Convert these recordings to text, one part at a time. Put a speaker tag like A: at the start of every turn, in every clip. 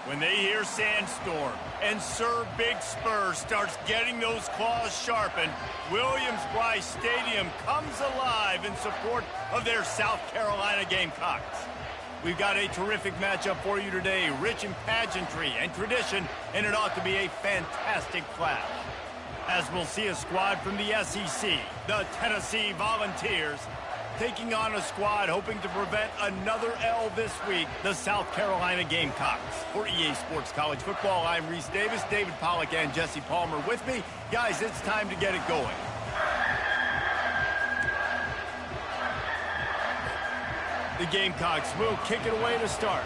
A: When they hear Sandstorm and Sir Big Spur starts getting those claws sharpened, Williams-Brice Stadium comes alive in support of their South Carolina Gamecocks. We've got a terrific matchup for you today, rich in pageantry and tradition, and it ought to be a fantastic clash. As we'll see a squad from the SEC, the Tennessee Volunteers, taking on a squad hoping to prevent another L this week, the South Carolina Gamecocks. For EA Sports College Football, I'm Reese Davis, David Pollack, and Jesse Palmer with me. Guys, it's time to get it going. The Gamecocks will kick it away to start.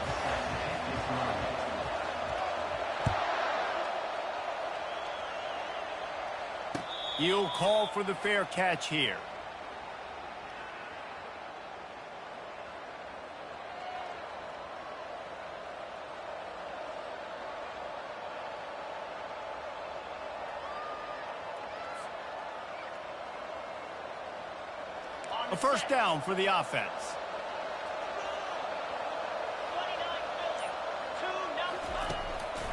A: He'll call for the fair catch here. A first down for the offense.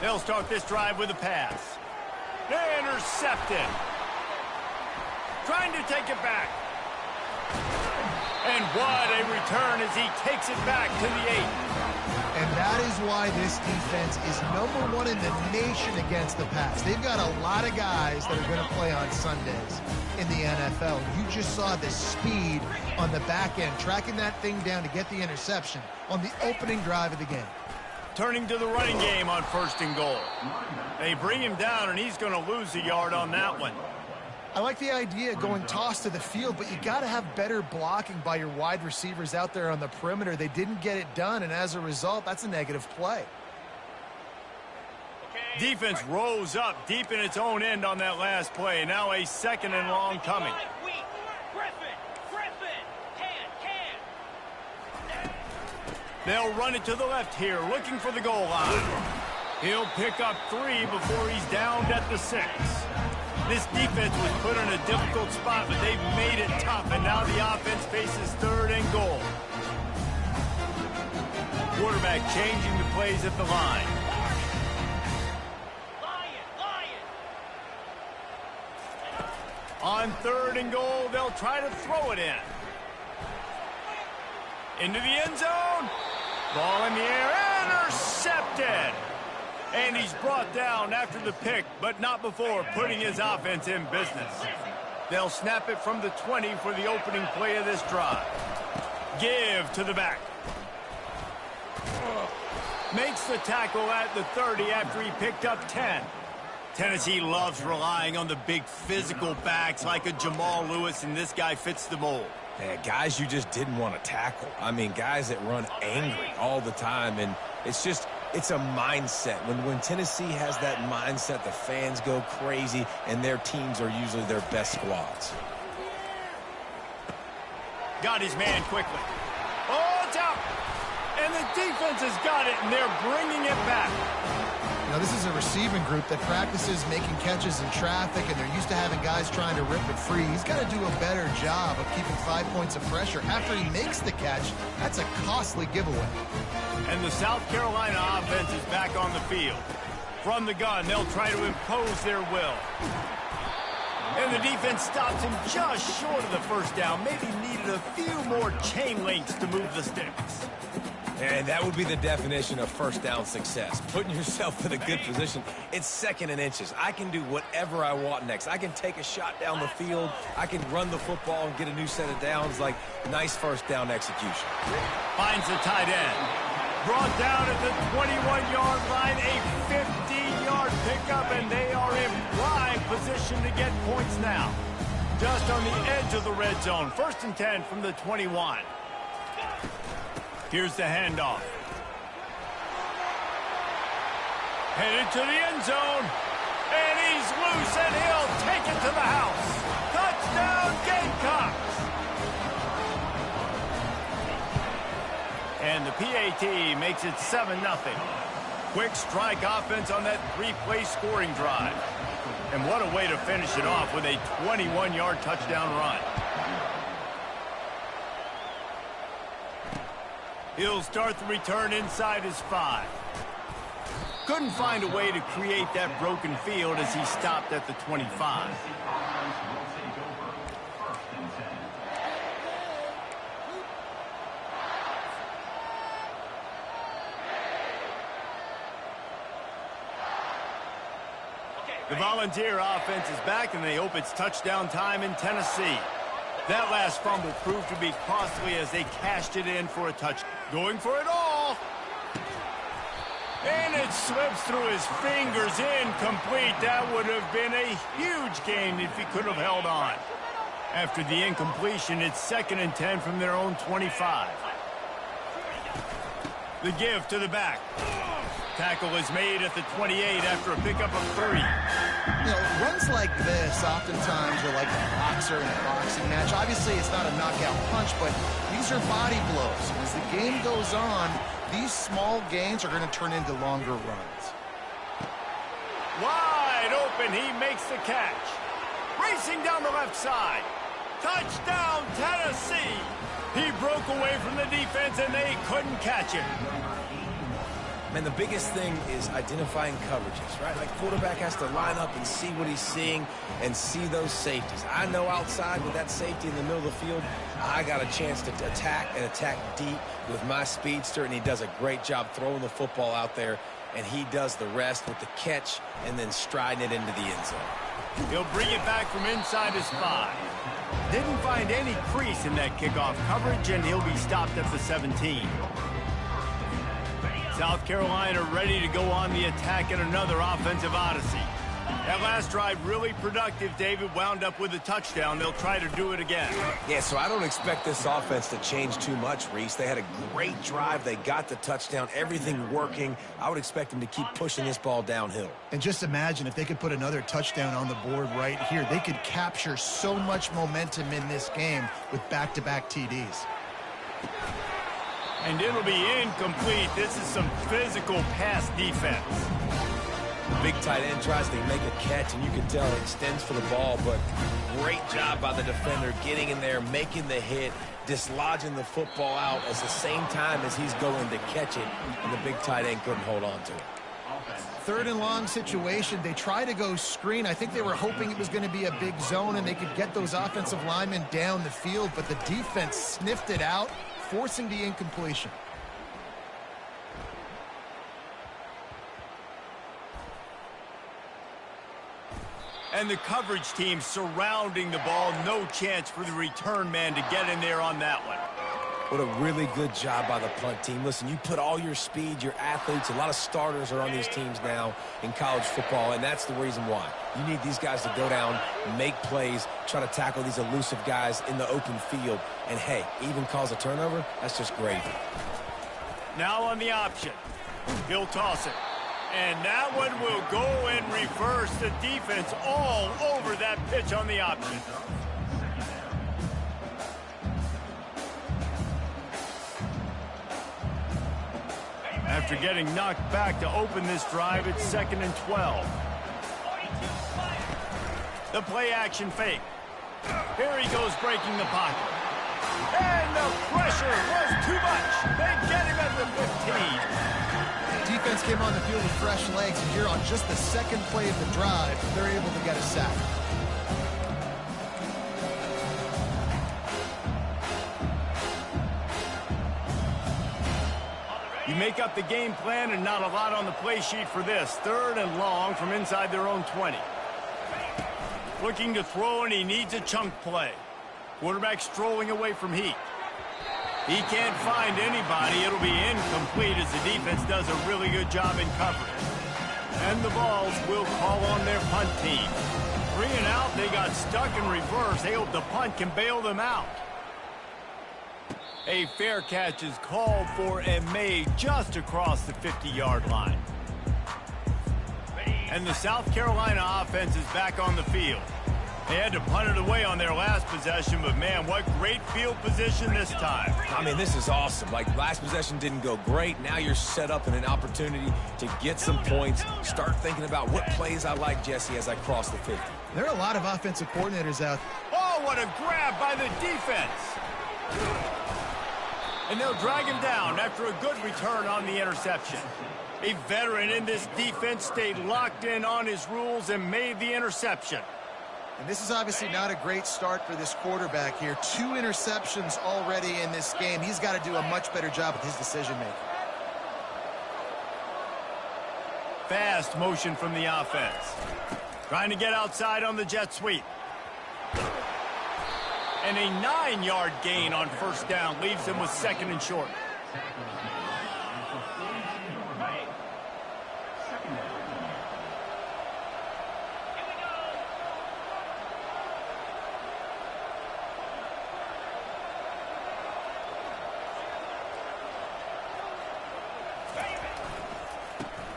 A: They'll start this drive with a pass. Intercepted. Trying to take it back. And what a return as he takes it back to the 8.
B: And that is why this defense is #1 in the nation against the pass. They've got a lot of guys that are going to play on Sundays in the NFL. You just saw the speed on the back end, tracking that thing down to get the interception on the opening drive of the game.
A: Turning to the running game on 1st and goal. They bring him down, and he's going to lose a yard on that one.
B: I like the idea of going toss to the field, but you got to have better blocking by your wide receivers out there on the perimeter. They didn't get it done, and as a result, that's a negative play.
A: Defense rose up deep in its own end on that last play. Now a 2nd and long coming. They'll run it to the left here, looking for the goal line. He'll pick up 3 before he's downed at the 6. This defense was put in a difficult spot, but they've made it tough, and now the offense faces 3rd and goal. Quarterback changing the plays at the line. On 3rd and goal, they'll try to throw it in. Into the end zone. Ball in the air, intercepted. And he's brought down after the pick, but not before putting his offense in business. They'll snap it from the 20 for the opening play of this drive. Give to the back. Makes the tackle at the 30 after he picked up 10. Tennessee loves relying on the big physical backs like a Jamal Lewis, and this guy fits the mold.
C: Yeah, guys you just didn't want to tackle. I mean, guys that run angry all the time, and it's a mindset. When Tennessee has that mindset, the fans go crazy, and their teams are usually their best squads.
A: Got his man quickly. Oh, it's out! And the defense has got it, and they're bringing it back.
B: Now, this is a receiving group that practices making catches in traffic, and they're used to having guys trying to rip it free. He's got to do a better job of keeping 5 points of pressure. After he makes the catch, that's a costly giveaway.
A: And the South Carolina offense is back on the field. From the gun, they'll try to impose their will. And the defense stops him just short of the first down. Maybe needed a few more chain links to move the sticks.
C: And that would be the definition of first down success. Putting yourself in a good position. It's 2nd and inches. I can do whatever I want next. I can take a shot down the field. I can run the football and get a new set of downs. Like, nice first down execution.
A: Finds the tight end. Brought down at the 21-yard line. A 50-yard pickup, and they are in prime position to get points now. Just on the edge of the red zone. 1st and 10 from the 21. Here's the handoff. Headed to the end zone. And he's loose, and he'll take it to the house. Touchdown, Gamecocks! And the PAT makes it 7-0. Quick strike offense on that 3-play scoring drive. And what a way to finish it off with a 21-yard touchdown run. He'll start the return inside his 5. Couldn't find a way to create that broken field as he stopped at the 25. The Volunteer offense is back, and they hope it's touchdown time in Tennessee. That last fumble proved to be costly as they cashed it in for a touch. Going for it all. And it slips through his fingers, incomplete. That would have been a huge gain if he could have held on. After the incompletion, it's 2nd and 10 from their own 25. The give to the back. Tackle is made at the 28 after a pickup of 3.
B: You know, runs like this oftentimes are like a boxer in a boxing match. Obviously, it's not a knockout punch, but these are body blows. As the game goes on, these small gains are going to turn into longer runs.
A: Wide open, he makes the catch. Racing down the left side. Touchdown, Tennessee. He broke away from the defense, and they couldn't catch him.
C: And the biggest thing is identifying coverages, right? Like, quarterback has to line up and see what he's seeing and see those safeties. I know outside with that safety in the middle of the field, I got a chance to attack and attack deep with my speedster, and he does a great job throwing the football out there, and he does the rest with the catch and then striding it into the end zone.
A: He'll bring it back from inside his 5. Didn't find any crease in that kickoff coverage, and he'll be stopped at the 17. South Carolina ready to go on the attack in another offensive odyssey. That last drive really productive. David wound up with a touchdown. They'll try to do it again.
C: Yeah, so I don't expect this offense to change too much, Reese. They had a great drive. They got the touchdown. Everything working. I would expect them to keep pushing this ball downhill.
B: And just imagine if they could put another touchdown on the board right here. They could capture so much momentum in this game with back-to-back TDs.
A: And it'll be incomplete. This is some physical pass defense.
C: The big tight end tries to make a catch, and you can tell it extends for the ball, but great job by the defender getting in there, making the hit, dislodging the football out at the same time as he's going to catch it, and the big tight end couldn't hold on to it.
B: 3rd and long situation. They try to go screen. I think they were hoping it was going to be a big zone and they could get those offensive linemen down the field, but the defense sniffed it out, forcing the incompletion.
A: And the coverage team surrounding the ball. No chance for the return man to get in there on that one.
C: What a really good job by the punt team. Listen, you put all your speed, your athletes, a lot of starters are on these teams now in college football, and that's the reason why. You need these guys to go down, make plays, try to tackle these elusive guys in the open field, and, hey, even cause a turnover, that's just great.
A: Now on the option. He'll toss it. And that one will go in reverse. The defense all over that pitch on the option. After getting knocked back to open this drive, it's 2nd and 12. The play action fake. Here he goes breaking the pocket. And the pressure was too much. They get him at the 15.
B: Defense came on the field with fresh legs, and here on just the 2nd play of the drive, they're able to get a sack.
A: You make up the game plan and not a lot on the play sheet for this. 3rd and long from inside their own 20. Looking to throw, and he needs a chunk play. Quarterback strolling away from heat. He can't find anybody. It'll be incomplete as the defense does a really good job in coverage. And the Vols will call on their punt team. 3 and out, they got stuck in reverse. They hope the punt can bail them out. A fair catch is called for and made just across the 50-yard line. And the South Carolina offense is back on the field. They had to punt it away on their last possession, but man, what great field position this time.
C: I mean, this is awesome. Like, last possession didn't go great. Now you're set up in an opportunity to get some points. Start thinking about what plays I like, Jesse, as I cross the 50.
B: There are a lot of offensive coordinators out.
A: Oh, what a grab by the defense. And they'll drag him down after a good return on the interception. A veteran in this defense stayed locked in on his rules and made the interception.
B: And this is obviously not a great start for this quarterback here. 2 interceptions already in this game. He's got to do a much better job with his decision-making.
A: Fast motion from the offense. Trying to get outside on the jet sweep. And a 9-yard gain on first down leaves him with 2nd and short.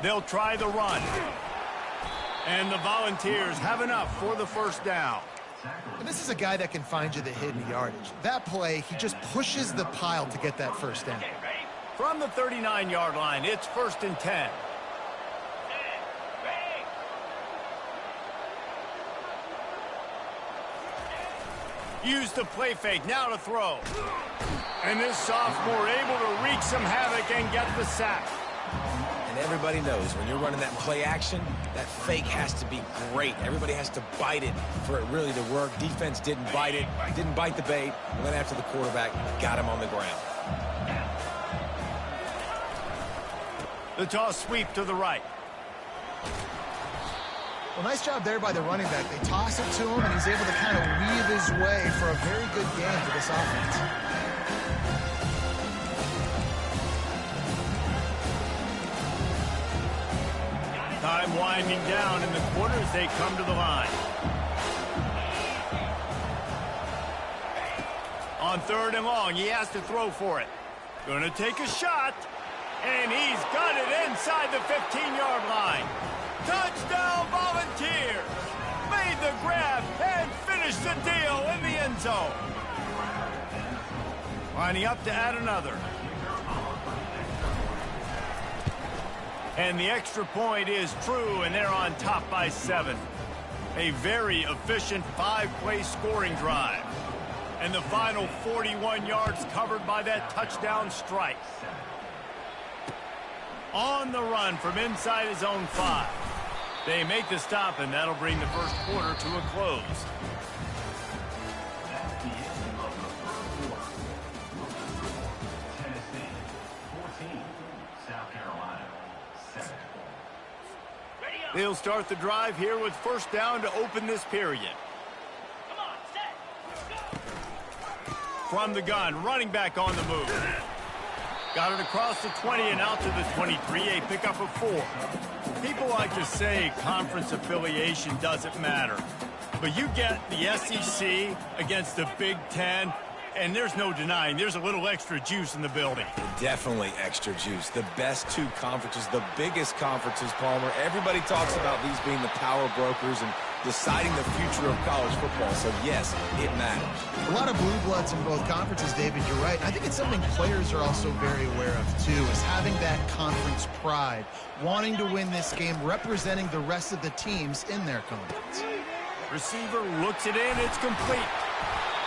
A: They'll try the run. And the Volunteers have enough for the first down.
B: And this is a guy that can find you the hidden yardage. That play, he just pushes the pile to get that first down.
A: From the 39-yard line, it's 1st and 10. Use the play fake, now to throw. And this sophomore able to wreak some havoc and get the sack.
C: And everybody knows when you're running that play action, that fake has to be great. Everybody has to bite it for it really to work. Defense didn't bite it, didn't bite the bait, went after the quarterback, got him on the ground.
A: The toss sweep to the right.
B: Well, nice job there by the running back. They toss it to him, and he's able to kind of weave his way for a very good game for this offense.
A: Time winding down in the quarter as they come to the line. On 3rd and long, he has to throw for it. Going to take a shot, and he's got it inside the 15-yard line. Touchdown, Volunteers! Made the grab and finished the deal in the end zone. Lining up to add another. And the extra point is true, and they're on top by 7. A very efficient 5-play scoring drive. And the final 41 yards covered by that touchdown strike. On the run from inside his own 5. They make the stop, and that'll bring the first quarter to a close. They'll start the drive here with first down to open this period. From the gun, running back on the move. Got it across the 20 and out to the 23, a pickup of 4. People like to say conference affiliation doesn't matter. But you get the SEC against the Big Ten, and there's no denying there's a little extra juice in the building.
C: Definitely extra juice. The best 2 conferences, the biggest conferences, Palmer. Everybody talks about these being the power brokers and deciding the future of college football. So, yes, it matters.
B: A lot of blue bloods in both conferences, David. You're right. I think it's something players are also very aware of, too, is having that conference pride, wanting to win this game, representing the rest of the teams in their conference.
A: Receiver looks it in. It's complete.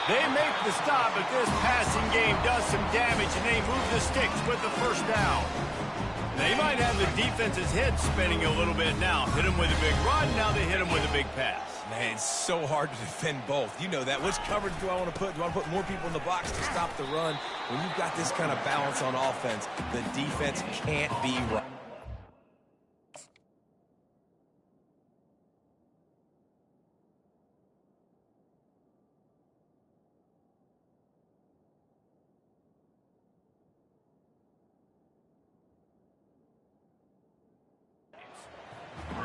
A: They make the stop, but this passing game does some damage, and they move the sticks with the first down. They might have the defense's head spinning a little bit now. Hit him with a big run, now they hit him with a big pass.
C: Man, it's so hard to defend both. You know that. Which coverage do I want to put? Do I want to put more people in the box to stop the run? When you've got this kind of balance on offense, the defense can't be right.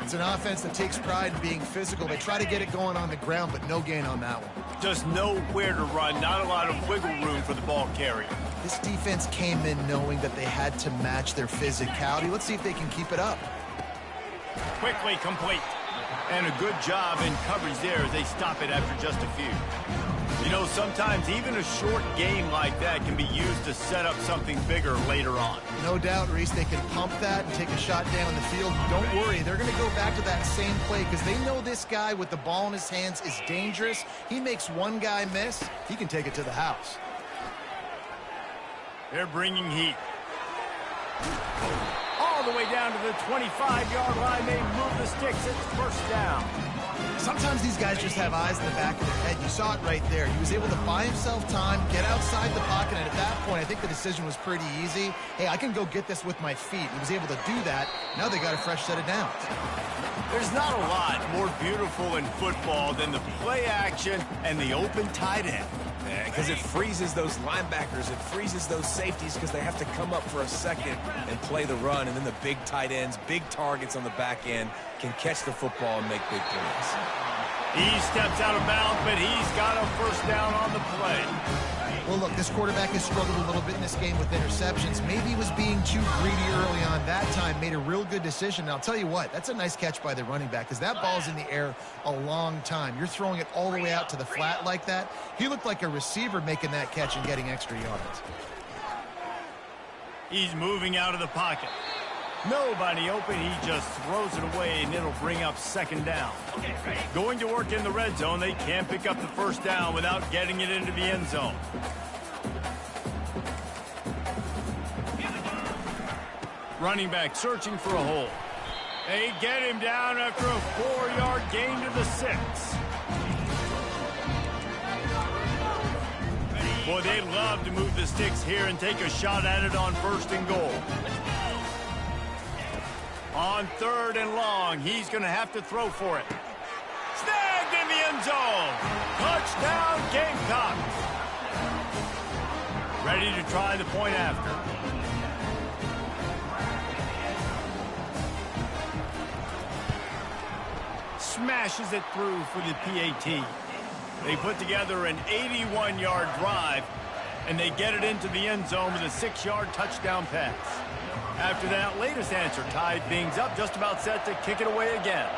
B: It's an offense that takes pride in being physical. They try to get it going on the ground, but no gain on that one.
A: Just nowhere to run, not a lot of wiggle room for the ball carrier.
B: This defense came in knowing that they had to match their physicality. Let's see if they can keep it up.
A: Quickly complete. And a good job in coverage there as they stop it after just a few. You know, sometimes even a short game like that can be used to set up something bigger later on.
B: No doubt, Reese, they can pump that and take a shot down the field. Don't worry, they're going to go back to that same play because they know this guy with the ball in his hands is dangerous. He makes one guy miss, he can take it to the house.
A: They're bringing heat. All the way down to the 25-yard line. They move the sticks. It's first down.
B: Sometimes these guys just have eyes in the back of their head. You saw it right there. He was able to buy himself time, get outside the pocket, and at that point, I think the decision was pretty easy. Hey, I can go get this with my feet. He was able to do that. Now they got a fresh set of downs.
A: There's not a lot more beautiful in football than the play action and the open tight end.
C: Because it freezes those linebackers, it freezes those safeties because they have to come up for a second and play the run, and then the big tight ends, big targets on the back end can catch the football and make big plays.
A: He steps out of bounds, but he's got a first down on the play.
B: Well, look, this quarterback has struggled a little bit in this game with interceptions. Maybe he was being too greedy early on that time, made a real good decision. And I'll tell you what, that's a nice catch by the running back because that ball's in the air a long time. You're throwing it all the way out to the flat like that. He looked like a receiver making that catch and getting extra yards.
A: He's moving out of the pocket. Nobody open. He just throws it away, and it'll bring up second down. Going to work in the red zone. They can't pick up the first down without getting it into the end zone. Running back searching for a hole. They get him down after a 4-yard gain to the 6. Boy, they love to move the sticks here and take a shot at it on first and goal. On third and long, he's going to have to throw for it. Snagged in the end zone. Touchdown, Gamecocks. Ready to try the point after. Smashes it through for the PAT. They put together an 81-yard drive, and they get it into the end zone with a 6-yard touchdown pass. After that latest answer, tied things up, just about set to kick it away again.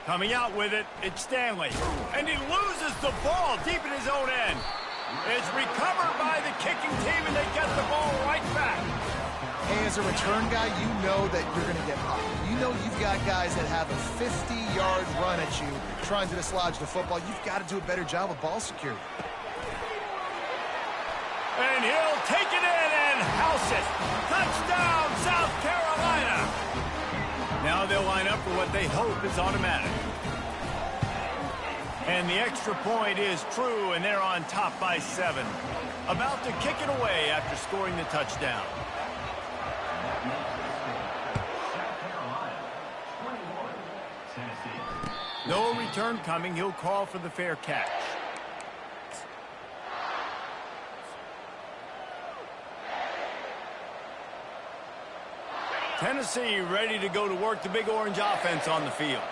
A: Coming out with it, it's Stanley. And he loses the ball deep in his own end. It's recovered by the kicking team, and they get the ball right back.
B: Hey, as a return guy, you know that you're going to get popped. You know you've got guys that have a 50-yard run at you trying to dislodge the football. You've got to do a better job of ball security.
A: And he'll take it in and house it. Touchdown, South Carolina. Now they'll line up for what they hope is automatic. And the extra point is true, and they're on top by 7. About to kick it away after scoring the touchdown. No return coming. He'll call for the fair catch. Tennessee ready to go to work, the Big Orange offense on the field.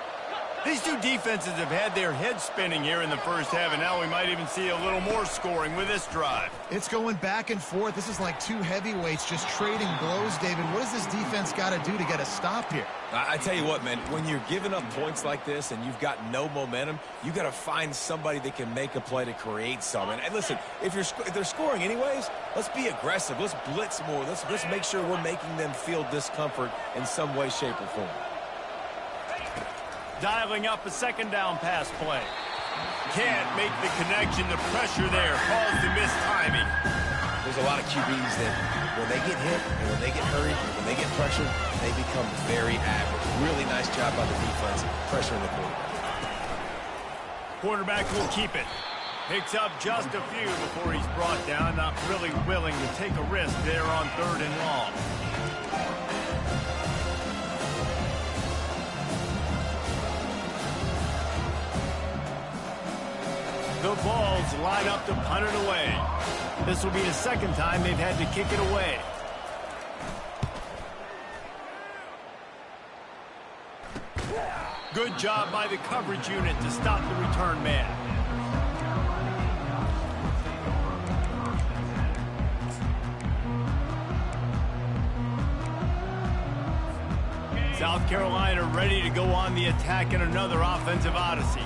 A: These two defenses have had their heads spinning here in the first half, and now we might even see a little more scoring with this drive.
B: It's going back and forth. This is like two heavyweights just trading blows, David. What does this defense got to do to get a stop here?
C: I tell you what, man, when you're giving up points like this and you've got no momentum, you got to find somebody that can make a play to create some. And listen, if they're scoring anyways, let's be aggressive. Let's blitz more. Let's make sure we're making them feel discomfort in some way, shape, or form.
A: Dialing up a second down pass play. Can't make the connection. The pressure there caused the missed timing.
C: There's a lot of QBs that when they get hit and when they get hurried, when they get pressured, they become very average. Really nice job by the defense pressuring the quarterback.
A: Quarterback will keep it. Picks up just a few before he's brought down. Not really willing to take a risk there on third and long. The Vols line up to punt it away. This will be the second time they've had to kick it away. Good job by the coverage unit to stop the return man. South Carolina ready to go on the attack in another offensive odyssey.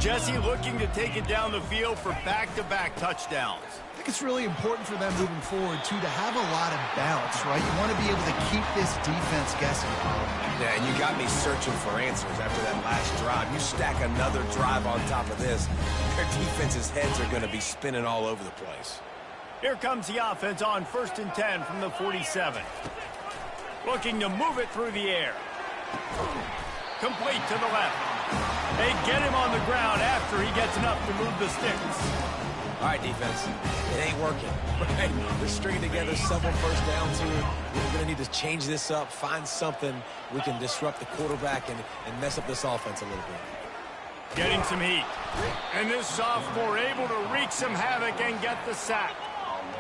A: Jesse looking to take it down the field for back-to-back touchdowns.
B: I think it's really important for them moving forward, too, to have a lot of balance, right? You want to be able to keep this defense guessing.
C: Yeah, and you got me searching for answers after that last drive. You stack another drive on top of this, their defense's heads are going to be spinning all over the place.
A: Here comes the offense on 1st and 10 from the 47. Looking to move it through the air. Complete to the left. They get him on the ground after he gets enough to move the sticks.
C: All right, defense, it ain't working. Right? We're stringing together several first downs here. We're going to need to change this up, find something we can disrupt the quarterback and mess up this offense a little bit.
A: Getting some heat. And this sophomore able to wreak some havoc and get the sack.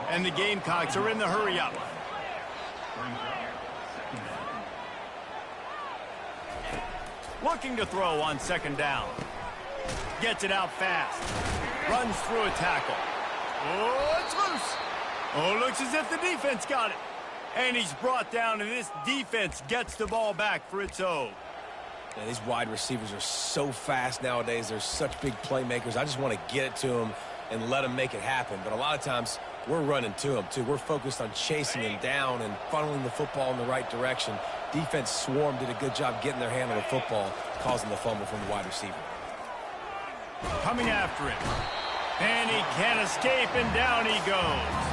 A: And the Gamecocks are in the hurry-up. Looking to throw on 2nd down. Gets it out fast. Runs through a tackle. Oh, it's loose. Oh, looks as if the defense got it. And he's brought down, and this defense gets the ball back for its own.
C: Yeah, these wide receivers are so fast nowadays. They're such big playmakers. I just want to get it to them and let them make it happen. But a lot of times, we're running to them, too. We're focused on chasing him down and funneling the football in the right direction. Defense swarm did a good job getting their hand on the football, causing the fumble from the wide receiver.
A: Coming after him. And he can't escape, and down he goes.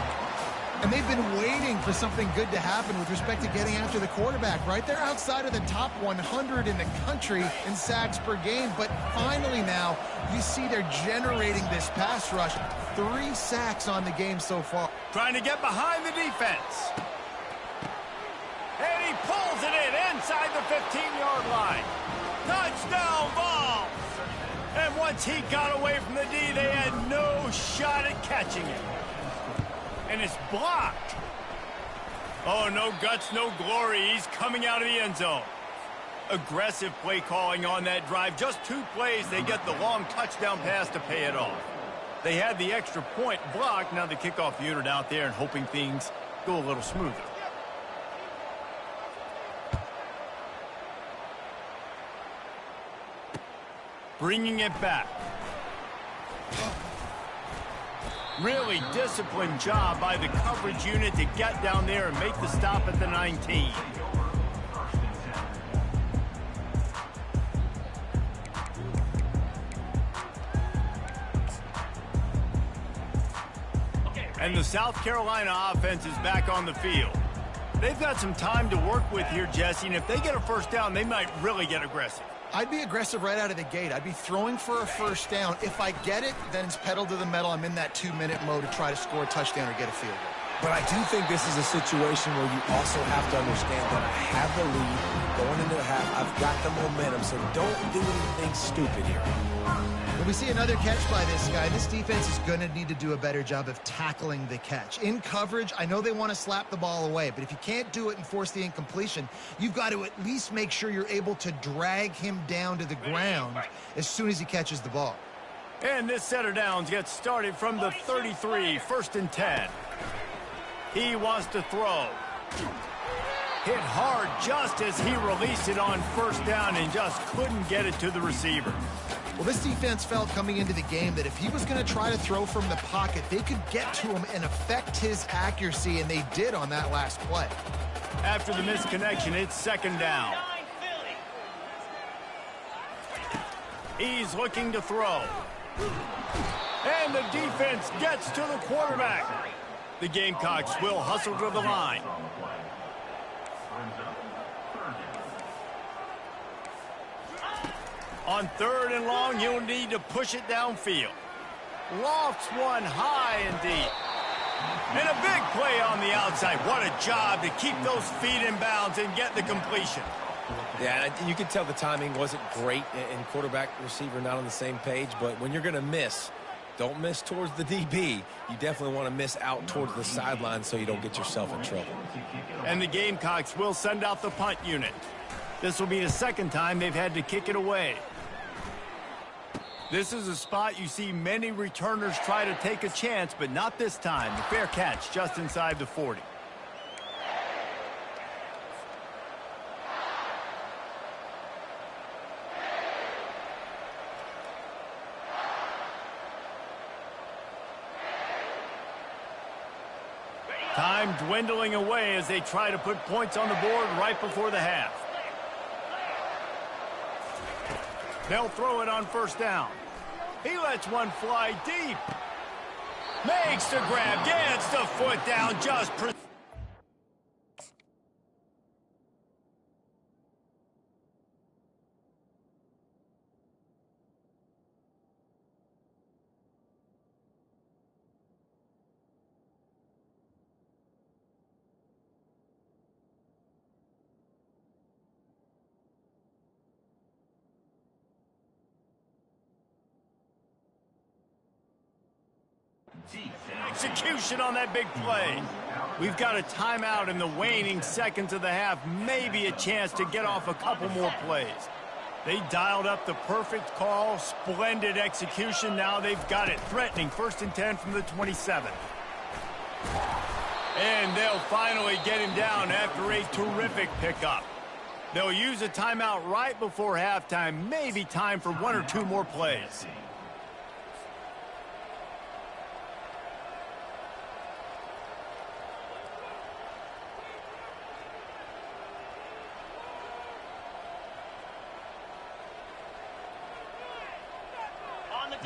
B: And they've been waiting for something good to happen with respect to getting after the quarterback, right? They're outside of the top 100 in the country in sacks per game, but finally now you see they're generating this pass rush. 3 sacks on the game so far.
A: Trying to get behind the defense. And he pulls it in inside the 15-yard line. Touchdown ball! And once he got away from the D, they had no shot at catching it. And it's blocked. Oh, no guts, no glory. He's coming out of the end zone. Aggressive play calling on that drive. Just 2 plays, they get the long touchdown pass to pay it off. They had the extra point blocked. Now the kickoff unit out there and hoping things go a little smoother. Bringing it back. Really disciplined job by the coverage unit to get down there and make the stop at the 19. And the South Carolina offense is back on the field. They've got some time to work with here, Jesse, and if they get a first down, they might really get aggressive.
B: I'd be aggressive right out of the gate. I'd be throwing for a first down. If I get it, then it's pedal to the metal. I'm in that 2-minute mode to try to score a touchdown or get a field goal.
C: But I do think this is a situation where you also have to understand that I have the lead going into the half. I've got the momentum, so don't do anything stupid here.
B: When we see another catch by this guy, this defense is going to need to do a better job of tackling the catch. In coverage, I know they want to slap the ball away, but if you can't do it and force the incompletion, you've got to at least make sure you're able to drag him down to the ground as soon as he catches the ball.
A: And this set of downs gets started from the 33, 1st and 10. He wants to throw. Hit hard just as he released it on 1st down and just couldn't get it to the receiver.
B: Well, this defense felt coming into the game that if he was going to try to throw from the pocket, they could get to him and affect his accuracy, and they did on that last play.
A: After the misconnection, it's 2nd down. He's looking to throw. And the defense gets to the quarterback. The Gamecocks will hustle to the line. On 3rd and long, you'll need to push it downfield. Lofts one high and deep. And a big play on the outside. What a job to keep those feet in bounds and get the completion.
C: Yeah, and you can tell the timing wasn't great and quarterback receiver not on the same page, but when you're going to miss, don't miss towards the DB. You definitely want to miss out towards the sideline so you don't get yourself in trouble.
A: And the Gamecocks will send out the punt unit. This will be the 2nd time they've had to kick it away. This is a spot you see many returners try to take a chance, but not this time. The fair catch just inside the 40. Time dwindling away as they try to put points on the board right before the half. They'll throw it on first down. He lets one fly deep. Makes the grab, gets the foot down, just execution on that big play. We've got a timeout in the waning seconds of the half, maybe a chance to get off a couple more plays. They dialed up the perfect call, splendid execution. Now they've got it threatening 1st and 10 from the 27. And they'll finally get him down after a terrific pickup. They'll use a timeout right before halftime, maybe time for 1 or 2 more plays.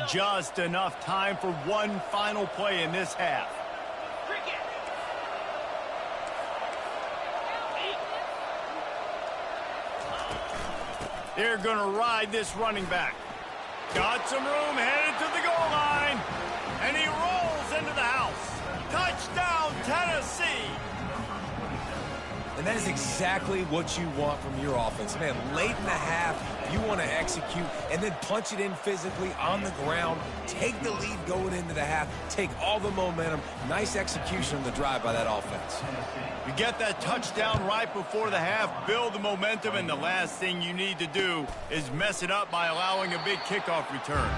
A: Just enough time for one final play in this half. They're going to ride this running back. Got some room, headed to the goal line. And he rolls into the house. Touchdown, Tennessee.
C: And that is exactly what you want from your offense. Man, late in the half, you want to execute and then punch it in physically on the ground. Take the lead going into the half. Take all the momentum. Nice execution on the drive by that offense.
A: You get that touchdown right before the half, build the momentum, and the last thing you need to do is mess it up by allowing a big kickoff return.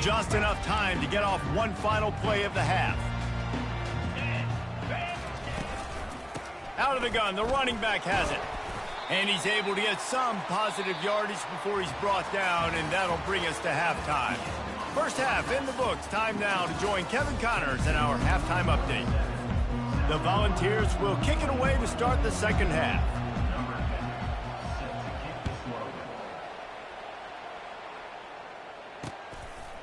A: Just enough time to get off one final play of the half. Out of the gun, the running back has it. And he's able to get some positive yardage before he's brought down, and that'll bring us to halftime. First half in the books. Time now to join Kevin Connors in our halftime update. The Volunteers will kick it away to start the second half.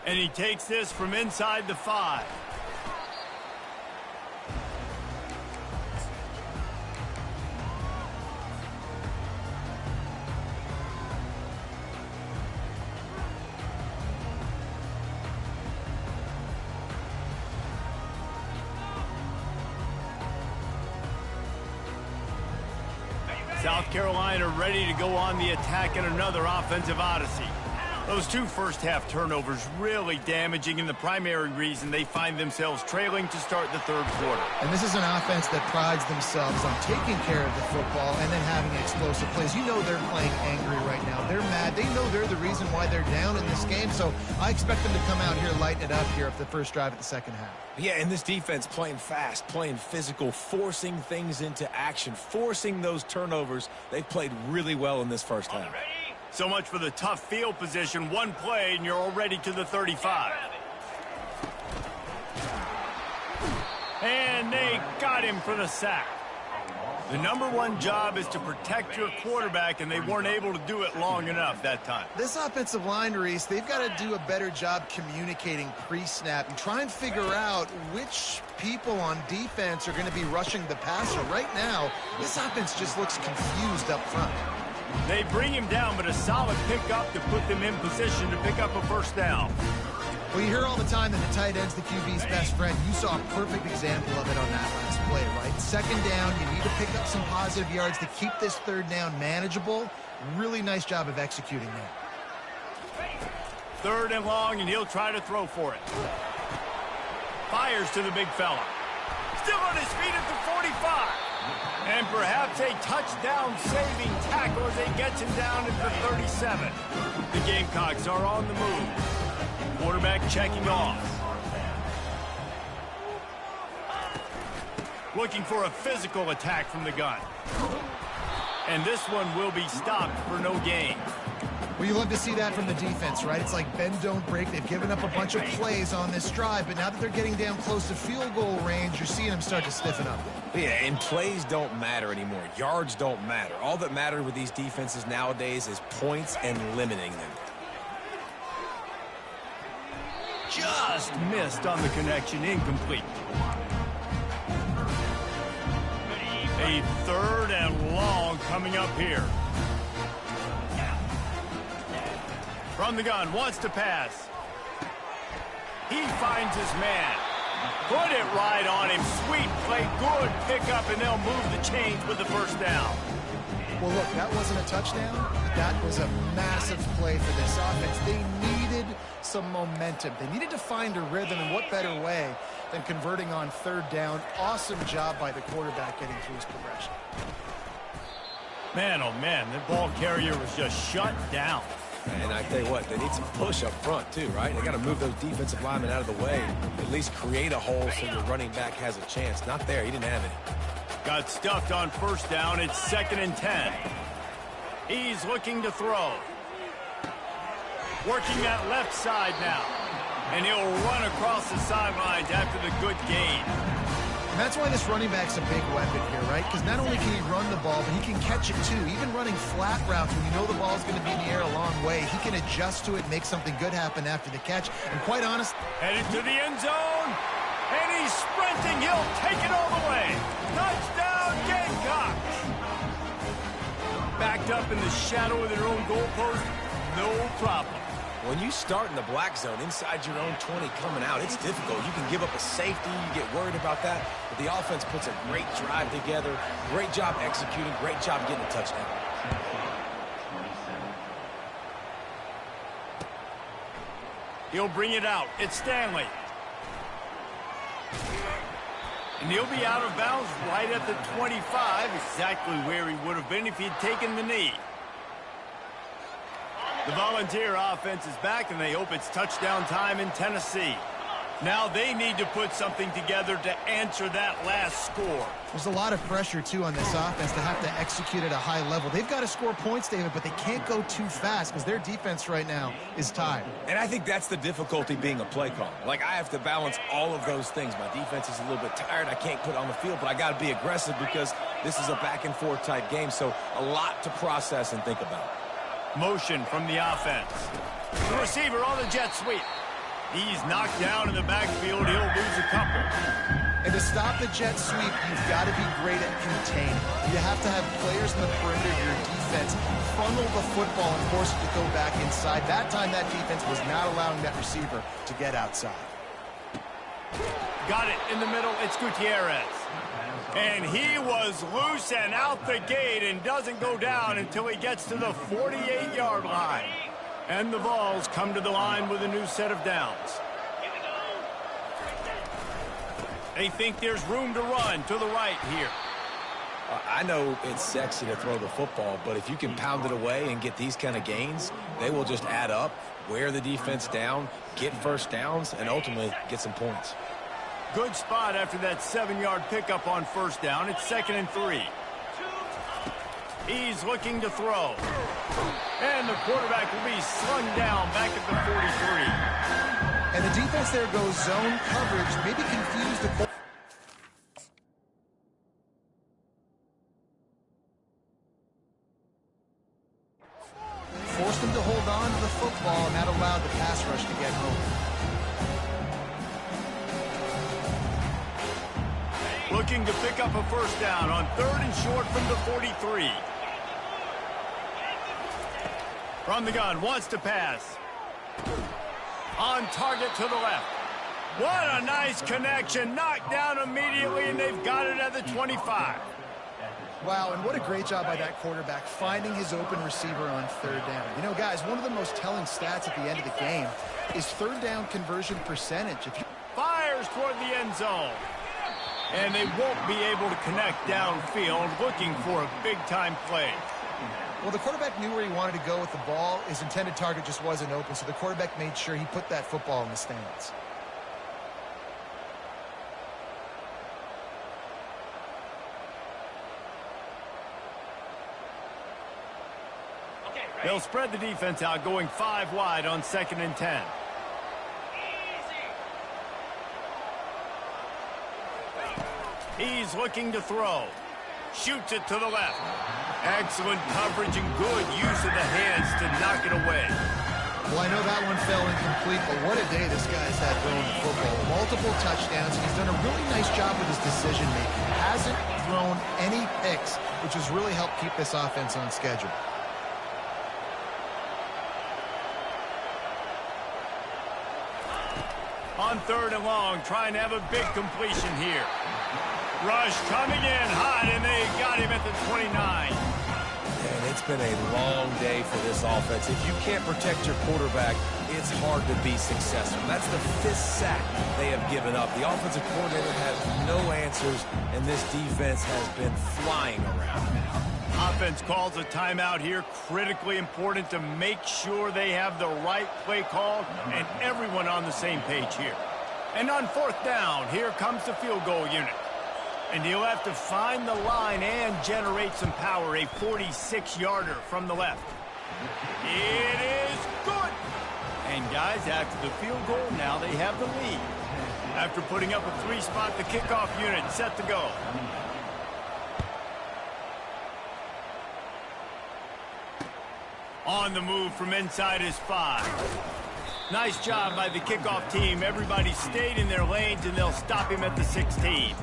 A: And he takes this from inside the 5. South Carolina ready to go on the attack in another offensive odyssey. Those 2 first-half turnovers really damaging, and the primary reason they find themselves trailing to start the third quarter.
B: And this is an offense that prides themselves on taking care of the football and then having explosive plays. You know they're playing angry right now. They're mad. They know they're the reason why they're down in this game, so I expect them to come out here, lighten it up here for the first drive of the second half.
C: Yeah, and this defense playing fast, playing physical, forcing things into action, forcing those turnovers. They've played really well in this first half.
A: So much for the tough field position. One play, and you're already to the 35. And they got him for the sack. The #1 job is to protect your quarterback, and they weren't able to do it long enough that time.
B: This offensive line, Reese, they've got to do a better job communicating pre-snap and try and figure out which people on defense are going to be rushing the passer. Right now, this offense just looks confused up front.
A: They bring him down, but a solid pickup to put them in position to pick up a first down.
B: Well, you hear all the time that the tight end's the QB's best friend. You saw a perfect example of it on that last play, right? Second down, you need to pick up some positive yards to keep this third down manageable. Really nice job of executing that.
A: 3rd and long, and he'll try to throw for it. Fires to the big fella. Still on his feet at the 45. And perhaps a touchdown-saving tackle as he gets him down at the 37. The Gamecocks are on the move. Quarterback checking off. Looking for a physical attack from the gun. And this one will be stopped for no gain.
B: Well, you love to see that from the defense, right? It's like bend, don't break. They've given up a bunch of plays on this drive, but now that they're getting down close to field goal range, you're seeing them start to stiffen up.
C: Yeah, and plays don't matter anymore. Yards don't matter. All that matters with these defenses nowadays is points and limiting them.
A: Just missed on the connection, incomplete. A 3rd and long coming up here. From the gun, wants to pass. He finds his man. Put it right on him. Sweet play, good pickup, and they'll move the chains with the first down.
B: Well, look, that wasn't a touchdown. That was a massive play for this offense. They needed some momentum. They needed to find a rhythm, and what better way than converting on 3rd down. Awesome job by the quarterback getting through his progression.
A: Man, oh man, the ball carrier was just shut down.
C: And I tell you what, they need some push up front too, right? They got to move those defensive linemen out of the way. At least create a hole so your running back has a chance. Not there. He didn't have any.
A: Got stuffed on 1st down. It's 2nd and 10. He's looking to throw. Working that left side now. And he'll run across the sidelines after the good gain.
B: And that's why this running back's a big weapon here, right? Because not only can he run the ball, but he can catch it too. Even running flat routes when you know the ball's going to be in the air a long way, he can adjust to it, make something good happen after the catch. And quite honest,
A: headed to the end zone. And he's sprinting. He'll take it all the way. Touchdown, Gamecocks. Backed up in the shadow of their own goalpost, no problem.
C: When you start in the black zone inside your own 20 coming out, it's difficult. You can give up a safety. You get worried about that. But the offense puts a great drive together. Great job executing. Great job getting a touchdown.
A: He'll bring it out. It's Stanley. And he'll be out of bounds right at the 25, exactly where he would have been if he'd taken the knee. The Volunteer offense is back, and they hope it's touchdown time in Tennessee. Now they need to put something together to answer that last score.
B: There's a lot of pressure, too, on this offense to have to execute at a high level. They've got to score points, David, but they can't go too fast because their defense right now is tired.
C: And I think that's the difficulty being a play caller. Like, I have to balance all of those things. My defense is a little bit tired. I can't put on the field, but I got to be aggressive because this is a back-and-forth type game, so a lot to process and think about.
A: Motion from the offense. The receiver on the jet sweep. He's knocked down in the backfield. He'll lose a couple.
B: And to stop the jet sweep, you've got to be great at containing. You have to have players in the perimeter of your defense funnel the football and force it to go back inside. That time, that defense was not allowing that receiver to get outside.
A: Got it in the middle. It's Gutierrez. And he was loose and out the gate and doesn't go down until he gets to the 48-yard line. And the Vols come to the line with a new set of downs. They think there's room to run to the right here.
C: I know it's sexy to throw the football, but if you can pound it away and get these kind of gains, they will just add up, wear the defense down, get first downs, and ultimately get some points.
A: Good spot after that 7-yard pickup on 1st down. It's 2nd and 3. He's looking to throw. And the quarterback will be slung down back at the 43.
B: And the defense there goes zone coverage, maybe confused the forced him to hold on to the football, and that allowed the pass rush to get home.
A: Looking to pick up a 1st down on 3rd and short from the 43. From the gun, wants to pass. On target to the left. What a nice connection. Knocked down immediately, and they've got it at the 25.
B: Wow, and what a great job by that quarterback finding his open receiver on 3rd down. You know, guys, one of the most telling stats at the end of the game is 3rd down conversion percentage. If you
A: fires toward the end zone. And they won't be able to connect downfield, looking for a big-time play.
B: Well, the quarterback knew where he wanted to go with the ball. His intended target just wasn't open, so the quarterback made sure he put that football in the stands.
A: They'll spread the defense out, going 5 wide on 2nd and 10. He's looking to throw. Shoots it to the left. Excellent coverage and good use of the hands to knock it away.
B: Well, I know that one fell incomplete, but what a day this guy's had throwing the football. Multiple touchdowns. He's done a really nice job with his decision-making. Hasn't thrown any picks, which has really helped keep this offense on schedule.
A: On 3rd and long, trying to have a big completion here. Rush coming in hot, and they got him at the 29.
C: And it's been a long day for this offense. If you can't protect your quarterback, it's hard to be successful. That's the 5th sack they have given up. The offensive coordinator has no answers, and this defense has been flying around.
A: Offense calls a timeout here. Critically important to make sure they have the right play call and everyone on the same page here. And on 4th down, here comes the field goal unit. And he'll have to find the line and generate some power. A 46-yarder from the left. It is good. And guys, after the field goal, now they have the lead. After putting up a 3-spot, the kickoff unit set to go. On the move from inside his 5. Nice job by the kickoff team. Everybody stayed in their lanes, and they'll stop him at the 16.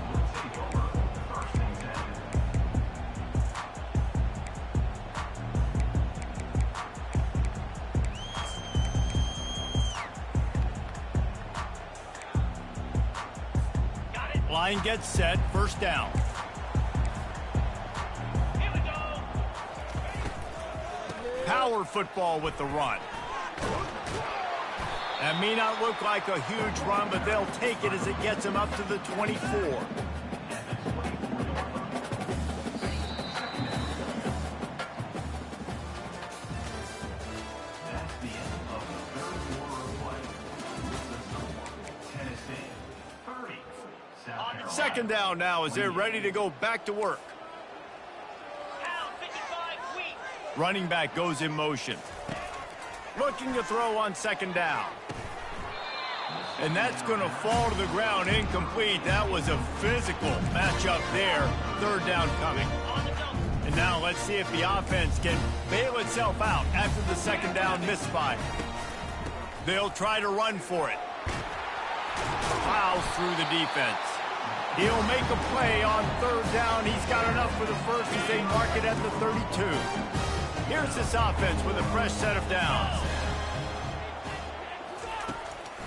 A: Line gets set, 1st down. Power football with the run. That may not look like a huge run, but they'll take it as it gets them up to the 24. Second down now as they're ready to go back to work. Running back goes in motion. Looking to throw on 2nd down. And that's going to fall to the ground incomplete. That was a physical matchup there. 3rd down coming. And now let's see if the offense can bail itself out after the 2nd down misfire. They'll try to run for it. Plows through the defense. He'll make a play on 3rd down. He's got enough for the first as they mark it at the 32. Here's this offense with a fresh set of downs.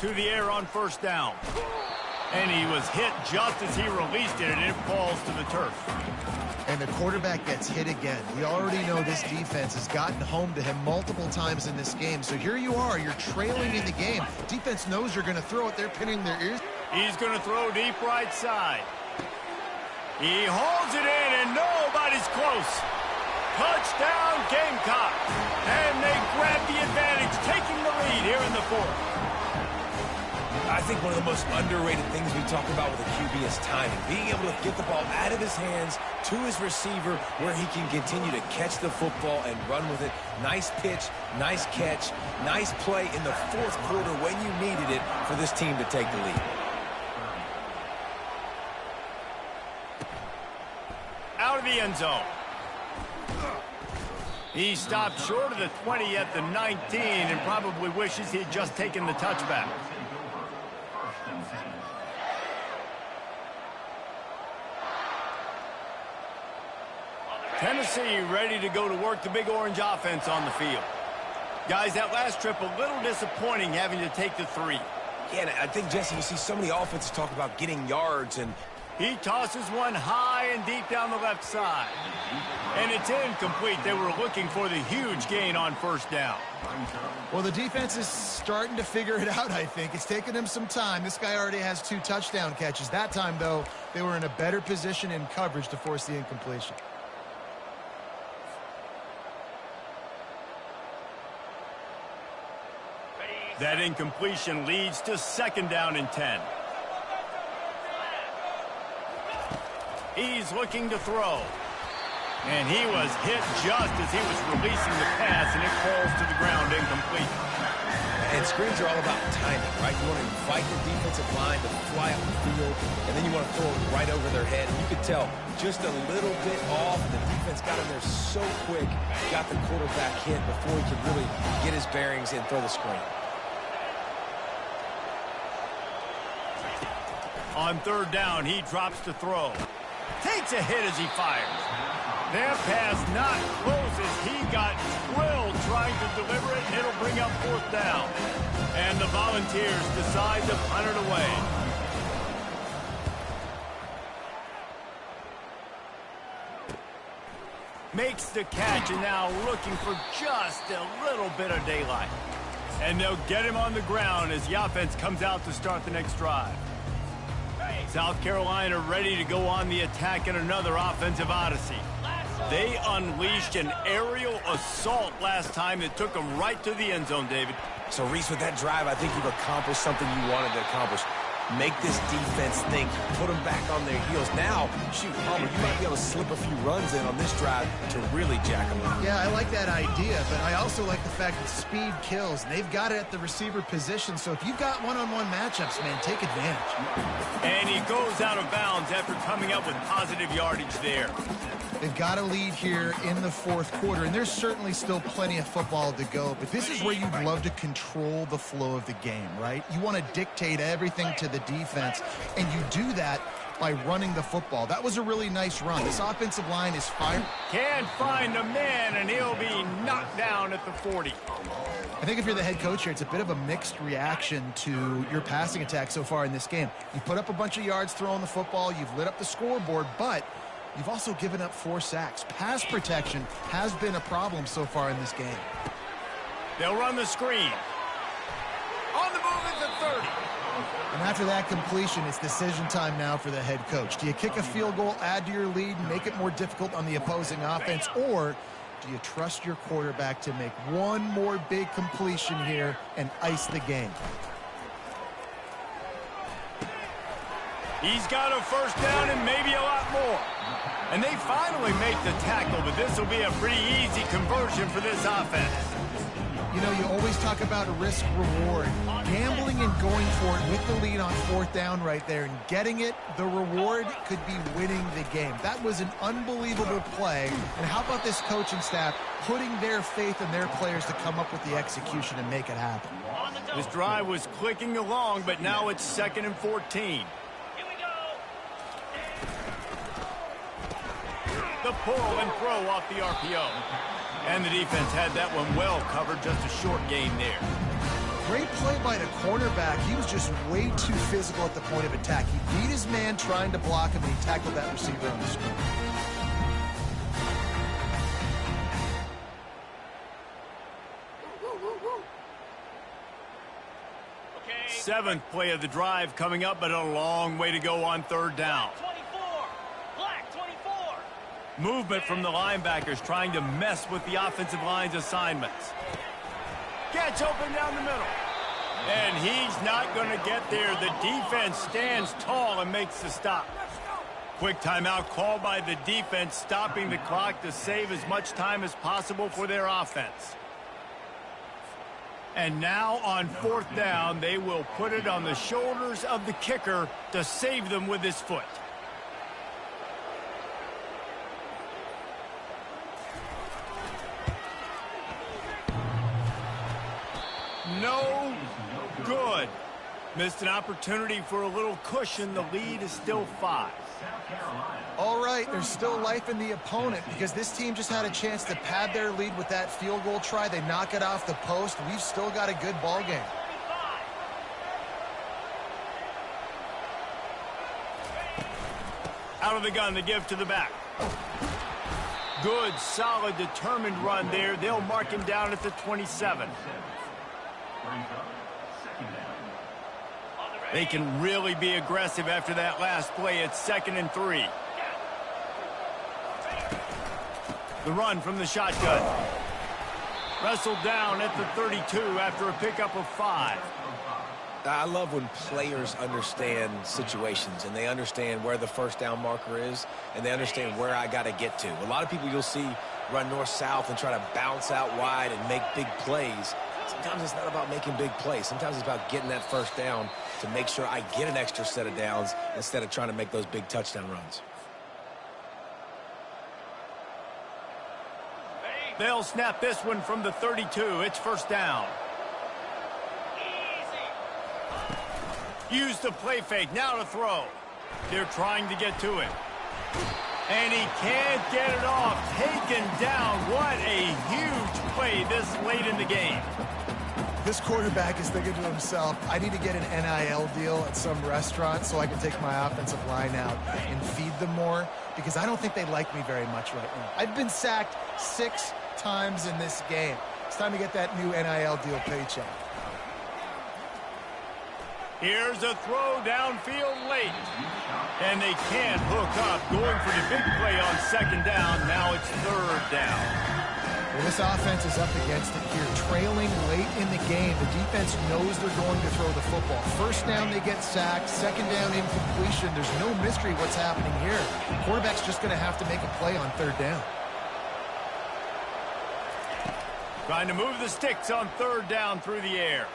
A: To the air on 1st down. And he was hit just as he released it, and it falls to the turf.
B: And the quarterback gets hit again. We already know this defense has gotten home to him multiple times in this game. So here you are, you're trailing in the game. Defense knows you're going to throw it. They're pinning their ears.
A: He's going to throw deep right side. He holds it in, and nobody's close. Touchdown, Gamecocks. And they grab the advantage, taking the lead here in the 4th.
C: I think one of the most underrated things we talk about with a QB is timing. Being able to get the ball out of his hands to his receiver where he can continue to catch the football and run with it. Nice pitch, nice catch, nice play in the 4th quarter when you needed it for this team to take the lead.
A: Out of the end zone. He stopped short of the 20 at the 19 and probably wishes he had just taken the touchback. Tennessee ready to go to work the Big Orange offense on the field. Guys, that last trip a little disappointing having to take the 3.
C: Yeah, and I think, Jesse, you see so many offenses talk about getting yards, and
A: he tosses one high and deep down the left side. And it's incomplete. They were looking for the huge gain on 1st down.
B: Well, the defense is starting to figure it out, I think. It's taken them some time. This guy already has 2 touchdown catches. That time, though, they were in a better position in coverage to force the incompletion.
A: That incompletion leads to 2nd down and 10. He's looking to throw. And he was hit just as he was releasing the pass, and it falls to the ground incomplete.
C: And screens are all about timing, right? You want to invite the defensive line to fly up the field, and then you want to throw it right over their head. And you could tell just a little bit off. The defense got him there so quick, got the quarterback hit before he could really get his bearings and throw the screen.
A: On third down, he drops to throw. Takes a hit as he fires. That pass not close as he got drilled trying to deliver it, and it'll bring up fourth down. And the Volunteers decide to punt it away. Makes the catch, and now looking for just a little bit of daylight. And they'll get him on the ground as the offense comes out to start the next drive. South Carolina ready to go on the attack in another offensive odyssey. They unleashed an aerial assault last time that took them right to the end zone, David.
C: So, Reese, with that drive, I think you've accomplished something you wanted to accomplish. Make this defense think, put them back on their heels. Now, shoot, Palmer, you might be able to slip a few runs in on this drive to really jack them up.
B: Yeah, I like that idea, but I also like the fact that speed kills. And they've got it at the receiver position, so if you've got one-on-one matchups, man, take advantage.
A: And he goes out of bounds after coming up with positive yardage there.
B: They've got a lead here in the fourth quarter, and there's certainly still plenty of football to go, but this is where you'd love to control the flow of the game, right? You want to dictate everything to the defense, and you do that by running the football. That was a really nice run. This offensive line is fired.
A: Can't find a man, and he'll be knocked down at the 40.
B: I think if you're the head coach here, it's a bit of a mixed reaction to your passing attack so far in this game. You put up a bunch of yards throwing the football, you've lit up the scoreboard, but you've also given up 4 sacks. Pass protection has been a problem so far in this game.
A: They'll run the screen. On the move at the 30.
B: And after that completion, it's decision time now for the head coach. Do you kick a field goal, add to your lead, and make it more difficult on the opposing offense, or do you trust your quarterback to make one more big completion here and ice the game?
A: He's got a first down and maybe a lot more. And they finally make the tackle, but this will be a pretty easy conversion for this offense.
B: You know, you always talk about a risk-reward. Gambling and going for it with the lead on fourth down right there and getting it, the reward could be winning the game. That was an unbelievable play. And how about this coaching staff putting their faith in their players to come up with the execution and make it happen?
A: This drive was clicking along, but now it's 2nd and 14. The pull and throw off the RPO. And the defense had that one well covered, just a short gain there.
B: Great play by the cornerback. He was just way too physical at the point of attack. He beat his man trying to block him, and he tackled that receiver on the screen.
A: Seventh play of the drive coming up, but a long way to go on third down. Movement from the linebackers trying to mess with the offensive line's assignments. Gets open down the middle. And he's not going to get there. The defense stands tall and makes the stop. Quick timeout called by the defense, stopping the clock to save as much time as possible for their offense. And now on fourth down, they will put it on the shoulders of the kicker to save them with his foot. No good. Missed an opportunity for a little cushion. The lead is still 5.
B: All right, there's still life in the opponent because this team just had a chance to pad their lead with that field goal try. They knock it off the post. We've still got a good ball game.
A: Out of the gun, the give to the back. Good, solid, determined run there. They'll mark him down at the 27. They can really be aggressive after that last play. It's 2nd and 3. The run from the shotgun. Wrestled down at the 32 after a pickup of 5.
C: I love when players understand situations and they understand where the first down marker is and they understand where I got to get to. A lot of people you'll see run north-south and try to bounce out wide and make big plays. Sometimes it's not about making big plays. Sometimes it's about getting that first down to make sure I get an extra set of downs instead of trying to make those big touchdown runs.
A: They'll snap this one from the 32. It's first down. Use the play fake. Now to throw. They're trying to get to him. And he can't get it off. Taken down. What a huge play this late in the game.
B: This quarterback is thinking to himself, I need to get an NIL deal at some restaurant so I can take my offensive line out and feed them more, because I don't think they like me very much right now. I've been sacked 6 times in this game. It's time to get that new NIL deal paycheck.
A: Here's a throw downfield late. And they can't hook up. Going for the big play on second down. Now it's third down.
B: Well, this offense is up against it here. Trailing late in the game. The defense knows they're going to throw the football. First down, they get sacked. Second down, incompletion. There's no mystery what's happening here. Quarterback's just going to have to make a play on third down.
A: Trying to move the sticks on third down through the air.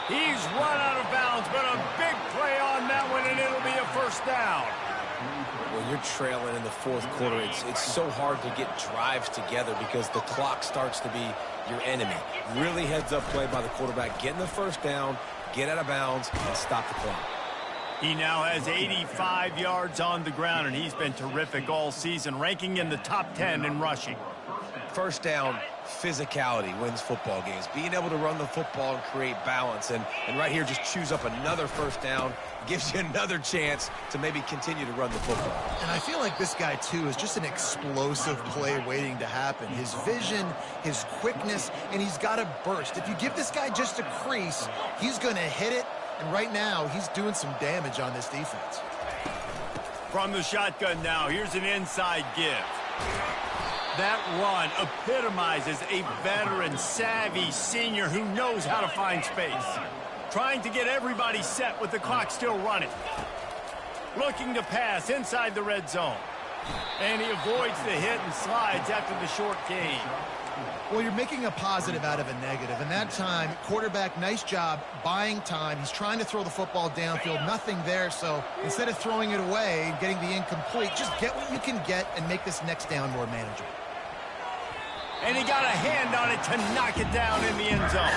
A: He's run out of bounds, but a big play on that one, and it'll be a first down.
C: When you're trailing in the fourth quarter, it's so hard to get drives together because the clock starts to be your enemy. Really heads-up play by the quarterback. Getting the first down, get out of bounds, and stop the clock.
A: He now has 85 yards on the ground, and he's been terrific all season, ranking in the top 10 in rushing.
C: First down, physicality wins football games. Being able to run the football and create balance. And right here, just choose up another first down. Gives you another chance to maybe continue to run the football.
B: And I feel like this guy, too, is just an explosive play waiting to happen. His vision, his quickness, and he's got a burst. If you give this guy just a crease, he's going to hit it. And right now, he's doing some damage on this defense.
A: From the shotgun now, here's an inside give. That run epitomizes a veteran, savvy senior who knows how to find space. Trying to get everybody set with the clock still running. Looking to pass inside the red zone. And he avoids the hit and slides after the short gain.
B: Well, you're making a positive out of a negative. And that time, quarterback, nice job buying time. He's trying to throw the football downfield. Nothing there. So instead of throwing it away and getting the incomplete, just get what you can get and make this next down more manageable.
A: And he got a hand on it to knock it down in the end zone.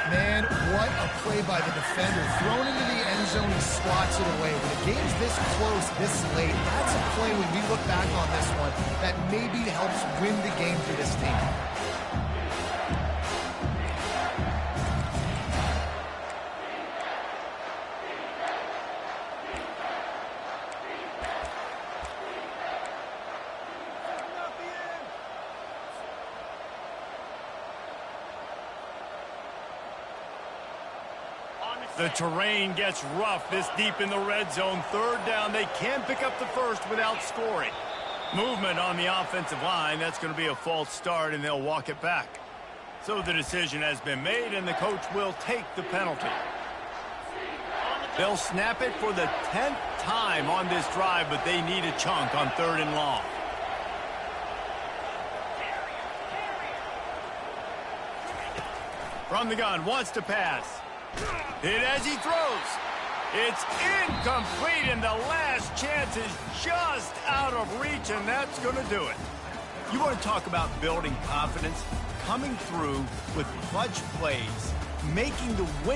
B: Man, what a play by the defender. Thrown into the end zone, he slots it away. When the game's this close, this late, that's a play when we look back on this one that maybe helps win the game for this team.
A: The terrain gets rough this deep in the red zone. Third down, they can pick up the first without scoring. Movement on the offensive line. That's going to be a false start, and they'll walk it back. So the decision has been made, and the coach will take the penalty. They'll snap it for the 10th time on this drive, but they need a chunk on third and long. From the gun, wants to pass. Hit as he throws. It's incomplete, and the last chance is just out of reach, and that's going to do it. You want to talk about building confidence? Coming through with clutch plays, making the win.